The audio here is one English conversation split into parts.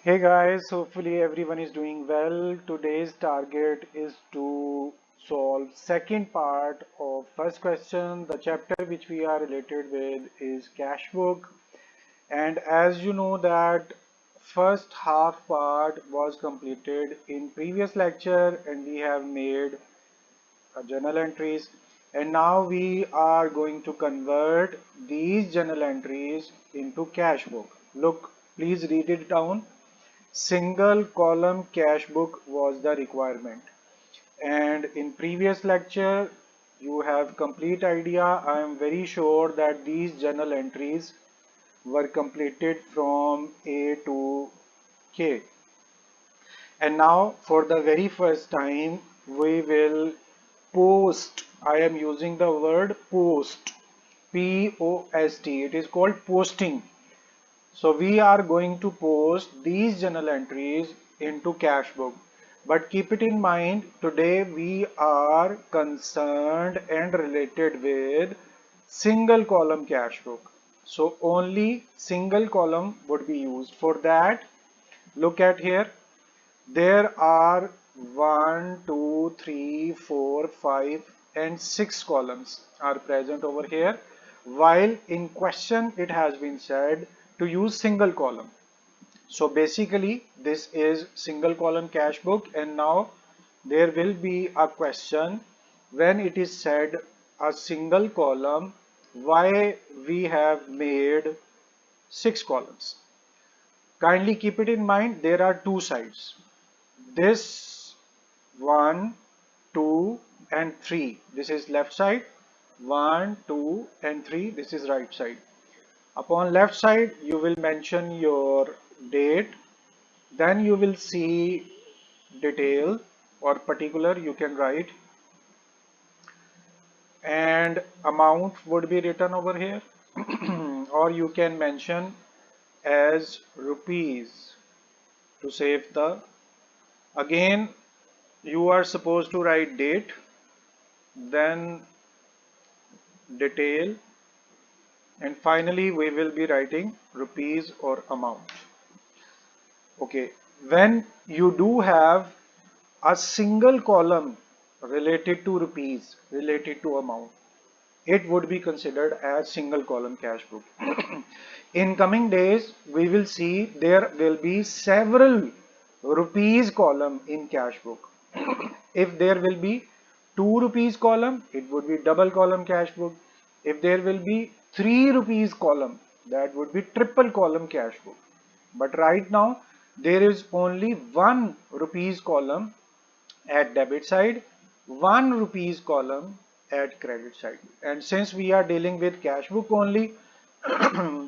Hey guys, hopefully everyone is doing well. Today's target is to solve second part of first question. The chapter which we are related with is cash book. And as you know that first half part was completed in previous lecture and we have made journal entries. And now we are going to convert these journal entries into cash book. Look, please read it down. Single column cash book was the requirement, and in previous lecture you have complete idea. I am very sure that these journal entries were completed from A to K, and now for the very first time we will post. I am using the word post, P-O-S-T. It is called posting. So we are going to post these journal entries into cash book. But keep it in mind, today we are concerned and related with single column cash book. So only single column would be used. For that, look at here. There are 1, 2, 3, 4, 5 and 6 columns are present over here, while in question it has been said to use single column. So basically this is single column cash book, and now there will be a question when it is said a single column, why we have made 6 columns. Kindly keep it in mind, there are two sides. This 1, 2 and 3. This is left side. 1, 2 and 3. This is right side. Upon left side, you will mention your date. Then you will see detail or particular you can write, and amount would be written over here or you can mention as rupees to save the. Again, you are supposed to write date, then detail, and finally we will be writing rupees or amount. Okay, when you do have a single column related to rupees, related to amount, it would be considered as single column cash book. In coming days, we will see there will be several rupees column in cash book. If there will be 2 rupees column, it would be double column cash book. If there will be 3 rupees column, that would be triple column cash book. But right now, there is only 1 rupees column at debit side, 1 rupees column at credit side. And since we are dealing with cash book only,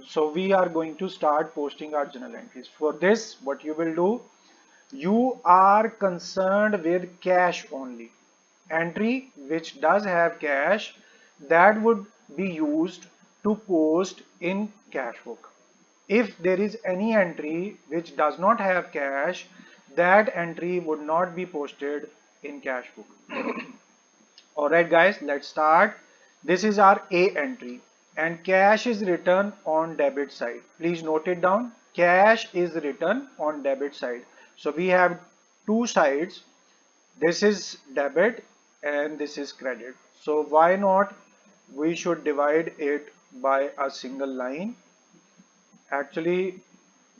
so we are going to start posting our journal entries. For this, what you will do, you are concerned with cash only. Entry which does have cash, that would be used to post in cash book. If there is any entry which does not have cash, that entry would not be posted in cash book. Alright guys, let's start. This is our A entry and cash is written on debit side. Please note it down. Cash is written on debit side. So we have two sides. This is debit and this is credit. So why not we should divide it by a single line. Actually,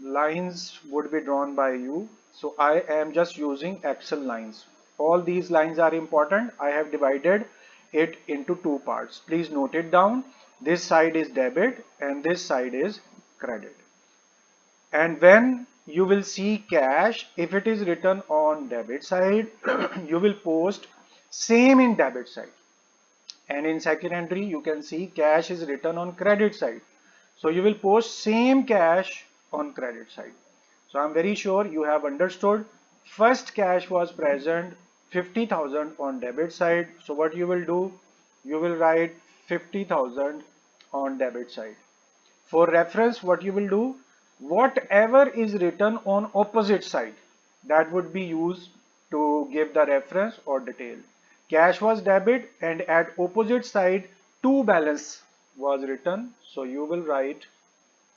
lines would be drawn by you. So I am just using Excel lines. All these lines are important. I have divided it into two parts. Please note it down. This side is debit and this side is credit. And when you will see cash, if it is written on debit side, you will post same in debit side. And in second entry, you can see cash is written on credit side. So you will post same cash on credit side. So I'm very sure you have understood. First cash was present 50,000 on debit side. So what you will do, you will write 50,000 on debit side. For reference, what you will do, whatever is written on opposite side, that would be used to give the reference or detail. Cash was debit and at opposite side, to balance was written. So you will write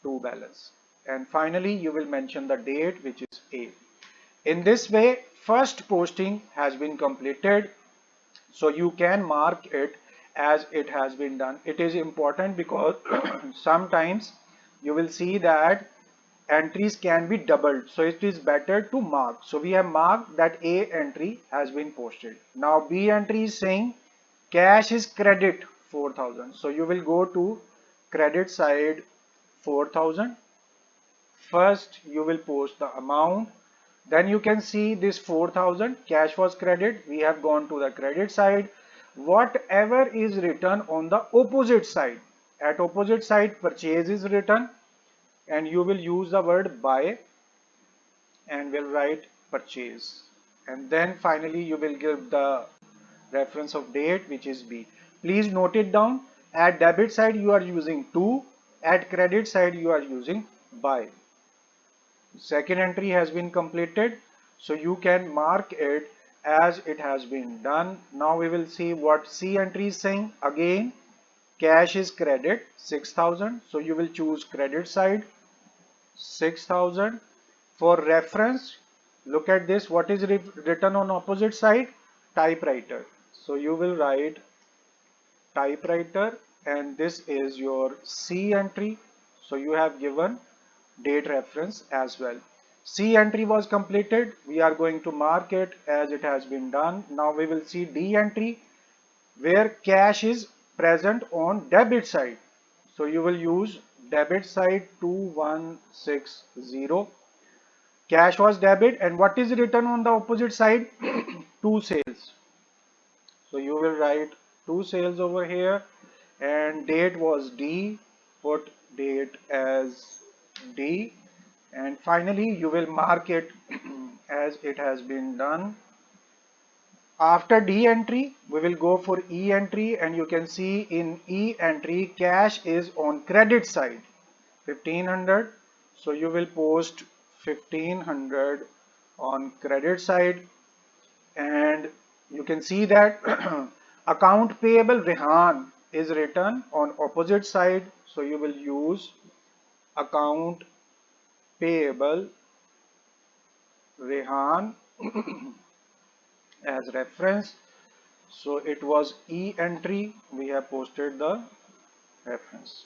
to balance. and finally you will mention the date, which is A. In this way, first posting has been completed, so you can mark it as it has been done. It is important because sometimes you will see that entries can be doubled, so it is better to mark. So we have marked that A entry has been posted. Now B entry is saying cash is credit 4,000, so you will go to credit side 4,000. First you will post the amount, then you can see this 4,000 cash was credit. We have gone to the credit side. Whatever is written on the opposite side, at opposite side purchase is written, and you will use the word buy and will write purchase, and then finally you will give the reference of date, which is B. Please note it down. At debit side you are using to, at credit side you are using buy. Second entry has been completed, so you can mark it as it has been done. Now we will see what C entry is saying. Again, cash is credit 6,000, so you will choose credit side 6,000. For reference, look at this. What is written on opposite side? Typewriter. So you will write typewriter, and this is your C entry. So you have given date reference as well. C entry was completed. We are going to mark it as it has been done. Now we will see D entry, where cash is present on debit side. So you will use debit side 2160. Cash was debit, and what is written on the opposite side? Two sales. So you will write two sales over here, and date was D. Put date as D, and finally you will mark it as it has been done. After D entry, we will go for E entry, and you can see in E entry cash is on credit side 1500. So you will post 1500 on credit side, and you can see that account payable Rehan is written on opposite side, so you will use account payable Rehan as reference. So it was E entry, we have posted the reference.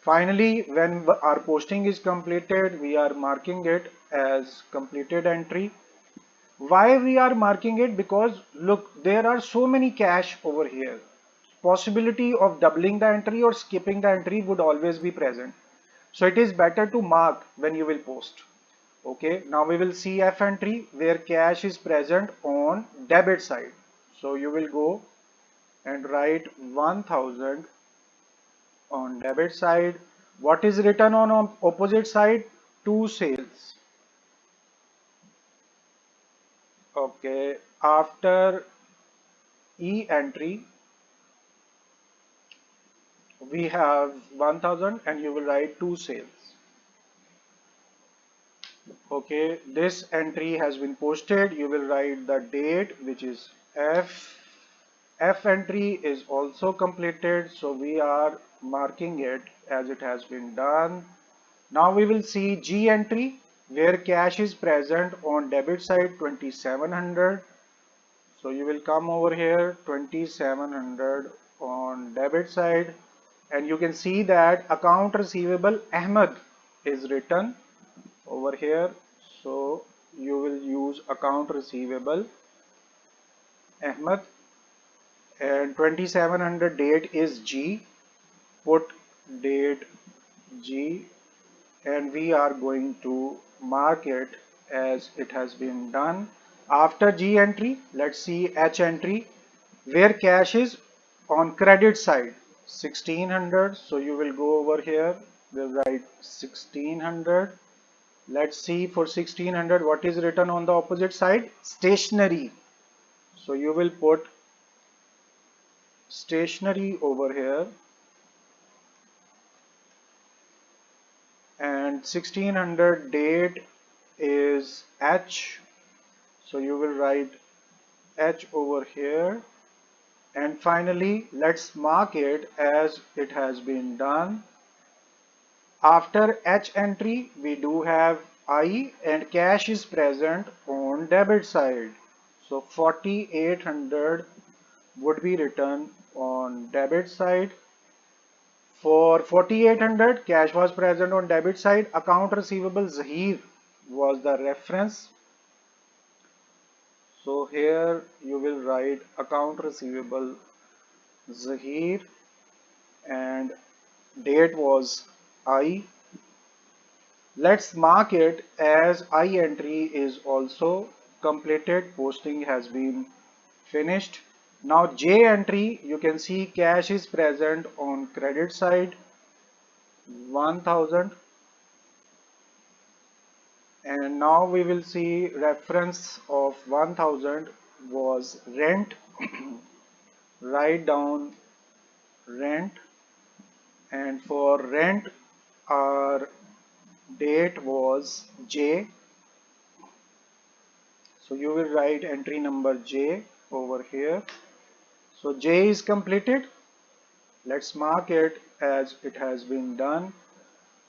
Finally, when our posting is completed, we are marking it as completed entry. Why we are marking it? Because look, there are so many cash over here. Possibility of doubling the entry or skipping the entry would always be present. So it is better to mark when you will post. Okay, now we will see F entry, where cash is present on debit side. So you will go and write 1000 on debit side. What is written on opposite side? Two sales. Okay, after E entry, we have 1000, and you will write two sales. Okay, this entry has been posted. You will write the date, which is F. F entry is also completed, so we are marking it as it has been done. Now we will see G entry, where cash is present on debit side 2700. So you will come over here 2700 on debit side, and you can see that account receivable Ahmed is written over here. So you will use account receivable Ahmed, and 2700 date is G. Put date G, and we are going to mark it as it has been done. After G entry, let's see H entry, where cash is on credit side 1600. So you will go over here, we'll write 1600. Let's see for 1600 what is written on the opposite side? Stationery. So you will put stationery over here, and 1600 date is H. So you will write H over here, and finally let's mark it as it has been done. After H entry, we do have I and cash is present on debit side. So 4800 would be written on debit side. For 4800, cash was present on debit side. Account receivable Zahir was the reference. So here you will write account receivable Zahir and date was I. Let's mark it as I entry is also completed. Posting has been finished. Now J entry, you can see cash is present on credit side 1000, and now we will see reference of 1000 was rent. Write down rent, and for rent our date was J. So you will write entry number J over here. So J is completed. Let's mark it as it has been done.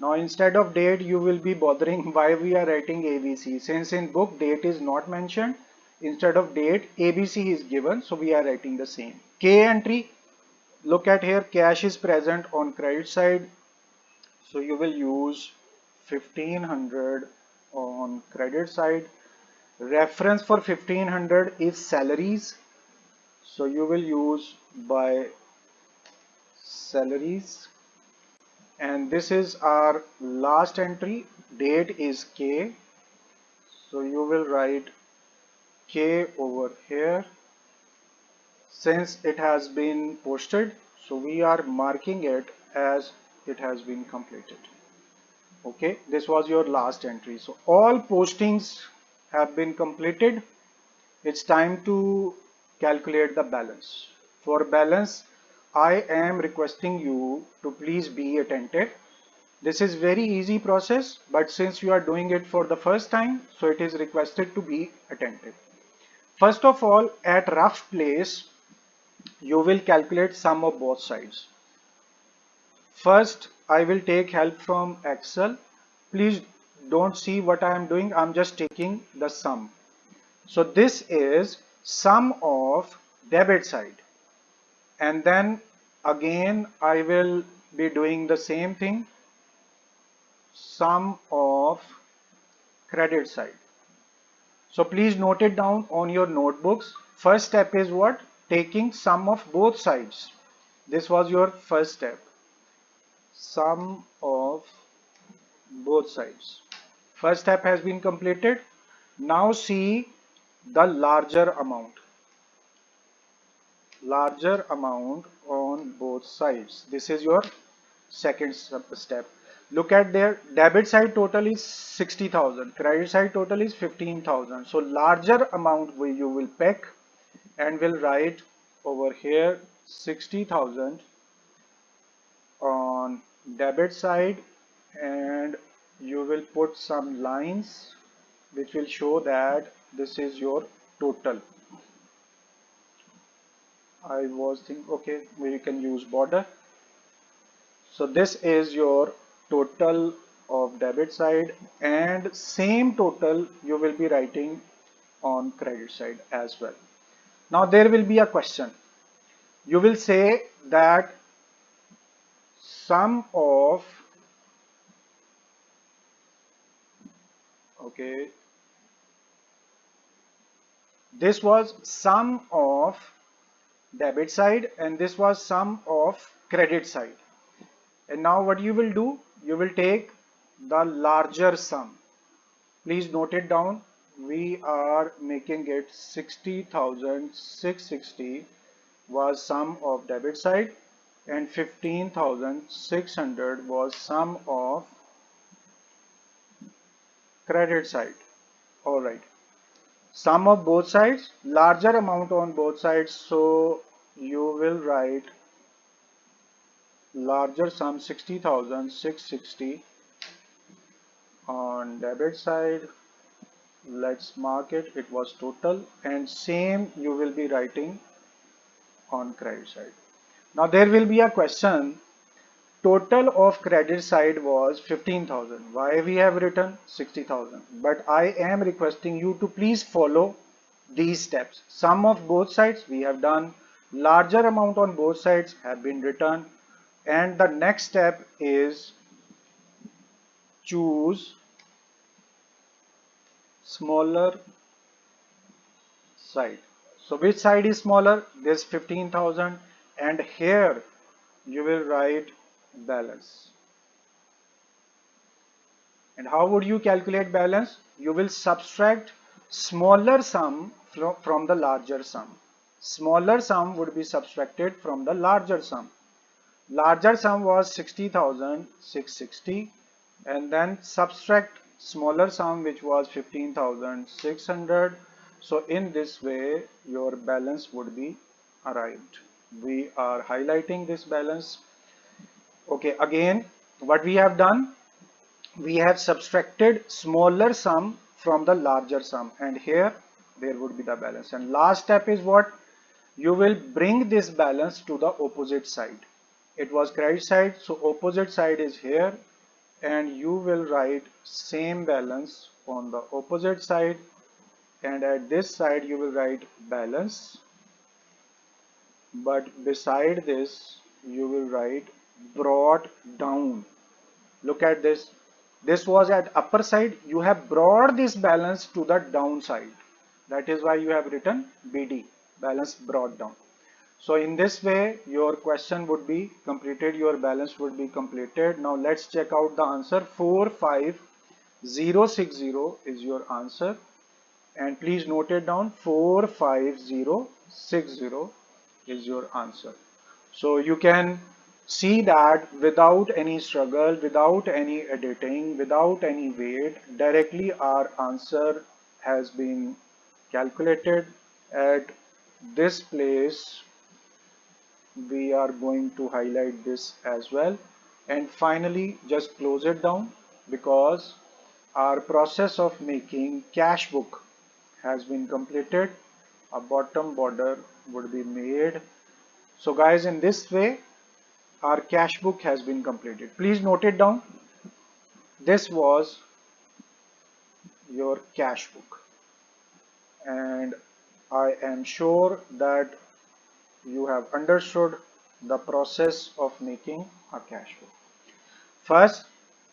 Now instead of date you will be bothering why we are writing ABC. Since in book date is not mentioned, instead of date ABC is given, so we are writing the same. K entry, look at here, cash is present on credit side, so you will use 1500 on credit side. Reference for 1500 is salaries, so you will use by salaries, and this is our last entry. Date is K, so you will write K over here. Since it has been posted, so we are marking it as it has been completed. Okay, this was your last entry. So all postings have been completed. It's time to calculate the balance. For balance, I am requesting you to please be attentive. This is very easy process, but since you are doing it for the first time, so it is requested to be attentive. First of all, at rough place, you will calculate sum of both sides. First, I will take help from Excel. Please don't see what I am doing. I'm just taking the sum. So this is sum of debit side. And then again, I will be doing the same thing. Sum of credit side. So please note it down on your notebooks. First step is what? Taking sum of both sides. This was your first step. Sum of both sides. First step has been completed. Now see the larger amount. Larger amount on both sides. This is your second step. Look at their debit side total is 60,000. Credit side total is 15,000. So larger amount you will pick and will write over here 60,000 on debit side, and you will put some lines which will show that this is your total. I was thinking, okay, we can use border. So this is your total of debit side, and same total you will be writing on credit side as well. Now there will be a question. You will say that sum of, okay, this was sum of debit side and this was sum of credit side. And now what you will do, you will take the larger sum. Please note it down. We are making it 60,660 was sum of debit side and 15,600 was sum of credit side. All right. Sum of both sides, larger amount on both sides. So you will write larger sum 60,660 on debit side. Let's mark it. It was total, and same you will be writing on credit side. Now there will be a question total of credit side was 15,000. Why we have written 60,000? But I am requesting you to please follow these steps. Sum of both sides we have done, larger amount on both sides have been written, and the next step is choose smaller side. So which side is smaller? This 15,000, and here you will write balance. And how would you calculate balance? You will subtract smaller sum from the larger sum. Smaller sum would be subtracted from the larger sum. Larger sum was 60,660, and then subtract smaller sum which was 15,600. So in this way your balance would be arrived. We are highlighting this balance. Okay, again what we have done, we have subtracted smaller sum from the larger sum, and here there would be the balance. And last step is what? You will bring this balance to the opposite side. It was credit side, so opposite side is here, and you will write same balance on the opposite side, and at this side you will write balance, but beside this you will write brought down. Look at this. This was at upper side. You have brought this balance to the downside. That is why you have written BD, balance brought down. So in this way, your question would be completed. Your balance would be completed. Now let's check out the answer. 45060 is your answer. And please note it down. 45060 is your answer. So you can see that without any struggle, without any editing, without any wait, directly our answer has been calculated. At this place we are going to highlight this as well, and finally just close it down, because our process of making cash book has been completed. A bottom border would be made. So guys, in this way our cash book has been completed. Please note it down. This was your cash book, and I am sure that you have understood the process of making a cash book. First,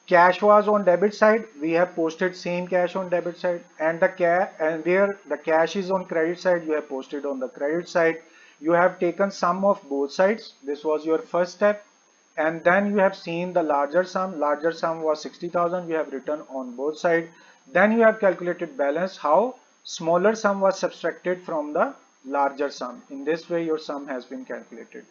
cash was on debit side. We have posted same cash on debit side, and where the cash is on credit side, you have posted on the credit side. You have taken sum of both sides. This was your first step, and then you have seen the larger sum. Larger sum was 60,000. You have written on both sides. Then you have calculated balance. How? Smaller sum was subtracted from the larger sum. In this way, your sum has been calculated.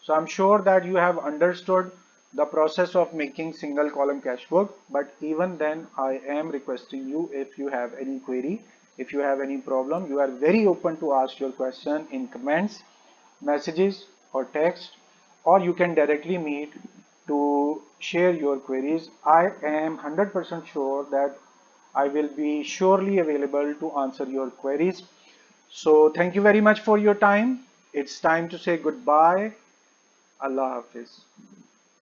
So I'm sure that you have understood the process of making single column cash book, but even then I am requesting you, if you have any query, if you have any problem, you are very open to ask your question in comments, messages or text, or you can directly meet to share your queries. I am 100% sure that I will be surely available to answer your queries. So thank you very much for your time. It's time to say goodbye. Allah Hafiz.